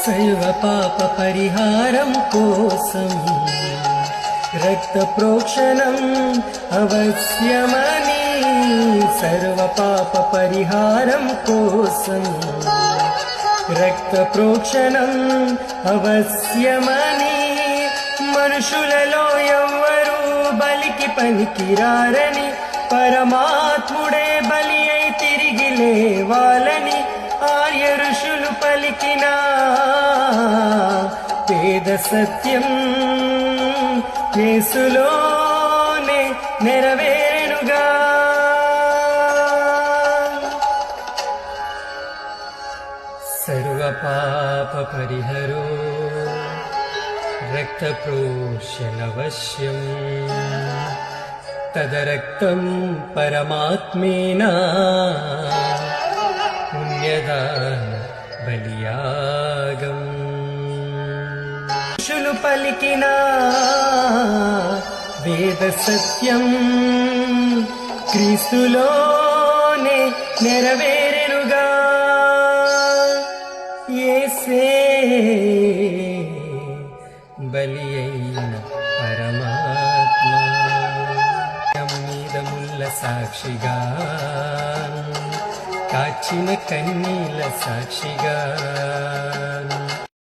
సర్వ పాప పరిహారం కోసం రక్త ప్రోక్షణం అవశ్యమని, సర్వ పాప పరిహారం కోసం రక్త ప్రోక్షణం అవశ్యమని, మనుషులలో ఎవ్వరూ బలికి పనికిరారని, పరమాత్ముడే బలి అయి తిరిగి లేవాలని ఆర్య ఋషులు పలికిన వేద సత్యం యేసులోనే నెరవేరుగా. సర్వ పాప పరిహరో రక్త ప్రోక్షణవశ్యం, తదరక్తం పరమాత్మేనా పుణ్యదాన బలియాగం. ఋషులు పలికిన వేద సత్యం క్రీస్తులోనే నెరవేరెనుగా. యేసే బలి అయిన పరమాత్మ, మీద ముల్ల సాక్షిగా, కాచిన కన్నీల సాక్షిగా,